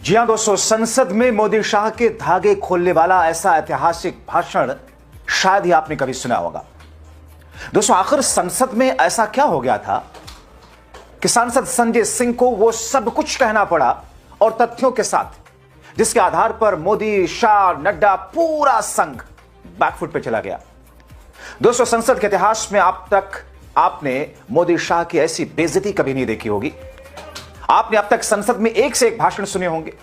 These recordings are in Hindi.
जी हां दोस्तों, संसद में मोदी शाह के धागे खोलने वाला ऐसा ऐतिहासिक भाषण शायद ही आपने कभी सुना होगा। दोस्तों, आखिर संसद में ऐसा क्या हो गया था कि सांसद संजय सिंह को वो सब कुछ कहना पड़ा और तथ्यों के साथ, जिसके आधार पर मोदी, शाह, नड्डा, पूरा संघ बैकफुट पे चला गया। दोस्तों, संसद के इतिहास में अब तक आपने मोदी शाह की ऐसी बेइज्जती कभी नहीं देखी होगी। आपने अब तक संसद में एक से एक भाषण सुने होंगे,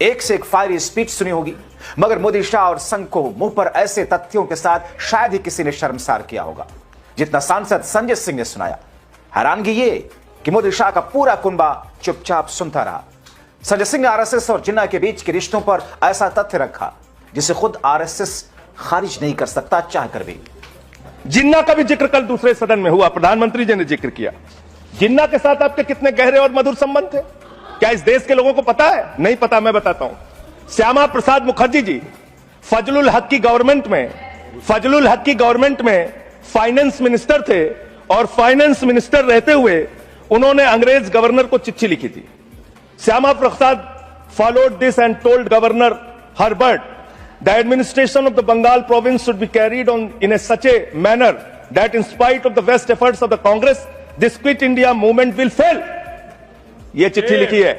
एक से एक फायरी स्पीच सुनी होगी, मगर मोदी शाह और संघ को मुंह पर ऐसे तथ्यों के साथ शायद ही किसी ने शर्मसार किया होगा जितना सांसद संजय सिंह ने सुनाया। हैरानगी ये कि मोदी शाह का पूरा कुनबा चुपचाप सुनता रहा। संजय सिंह ने आरएसएस और जिन्ना के बीच के रिश्तों पर ऐसा तथ्य रखा जिसे खुद आरएसएस खारिज नहीं कर सकता चाहकर भी। जिन्ना का भी जिक्र कल दूसरे सदन में हुआ, प्रधानमंत्री जी ने जिक्र किया। जिन्ना के साथ आपके कितने गहरे और मधुर संबंध थे, क्या इस देश के लोगों को पता है? नहीं पता, मैं बताता हूं। श्यामा प्रसाद मुखर्जी जी फजलुल हक की गवर्नमेंट में फाइनेंस मिनिस्टर थे और फाइनेंस मिनिस्टर रहते हुए उन्होंने अंग्रेज गवर्नर को चिट्ठी लिखी थी। Shyama Prasad followed this and told governor Herbert the administration of the Bengal province should be carried on in such a manner that in spite of the best efforts of the Congress, this Quit India movement will fail. ये चिट्ठी लिखी है।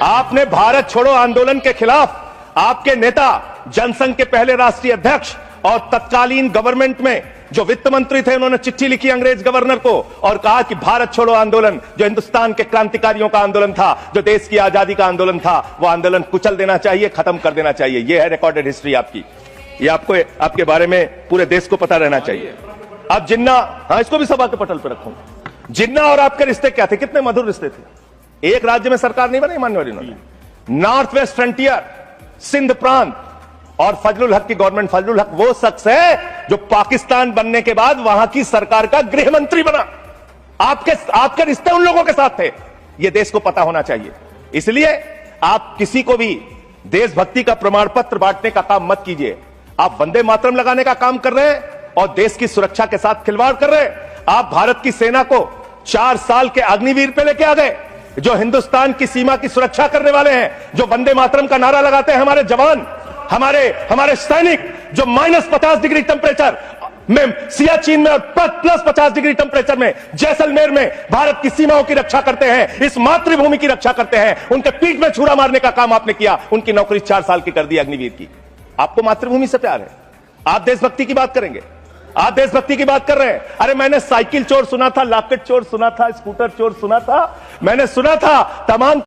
आपने भारत छोड़ो आंदोलन के खिलाफ आपके नेता, जनसंघ के पहले राष्ट्रीय अध्यक्ष और तत्कालीन गवर्नमेंट में जो वित्त मंत्री थे, उन्होंने चिट्ठी लिखी अंग्रेज गवर्नर को और कहा कि भारत छोड़ो आंदोलन, जो हिंदुस्तान के क्रांतिकारियों का आंदोलन था, जो देश की आजादी का आंदोलन था, वो आंदोलन कुचल देना चाहिए, खत्म कर देना चाहिए। ये है रिकॉर्डेड हिस्ट्री आपकी। ये आपको आपके बारे में पूरे देश को पता रहना चाहिए। अब जिन्ना, हाँ, इसको भी सभा के पटल पर रखूंगा। जिन्ना और आपके रिश्ते क्या थे? कितने मधुर रिश्ते थे। एक राज्य में सरकार नहीं बनाई माननीय इन्होंने, नॉर्थ वेस्ट फ्रंटियर, सिंध प्रांत और फजलुल हक की गवर्नमेंट। फजलुल हक वो शख्स है जो पाकिस्तान बनने के बाद वहां की सरकार का गृह मंत्री बना। आपके रिश्ते उन लोगों के साथ थे, यह देश को पता होना चाहिए। इसलिए आप किसी को भी देशभक्ति का प्रमाण पत्र बांटने का काम मत कीजिए। आप वंदे मातरम लगाने का काम कर रहे हैं और देश की सुरक्षा के साथ खिलवाड़ कर रहे हैं। आप भारत की सेना को 4 साल के अग्निवीर पे लेके आ गए, जो हिंदुस्तान की सीमा की सुरक्षा करने वाले हैं, जो वंदे मातरम का नारा लगाते हैं हमारे जवान, हमारे सैनिक, जो -50 डिग्री टेम्परेचर में सियाचिन में और +50 डिग्री टेम्परेचर में जैसलमेर में भारत की सीमाओं की रक्षा करते हैं, इस मातृभूमि की रक्षा करते हैं। उनके पीठ में छुरा मारने का काम आपने किया, उनकी नौकरी 4 साल की कर दी अग्निवीर की। आपको मातृभूमि से प्यार है, आप देशभक्ति की बात करेंगे, आप देशभक्ति की बात कर रहे हैं। अरे मैंने साइकिल चोर सुना था, लॉकेट चोर सुना था, स्कूटर चोर सुना था, मैंने सुना था तमाम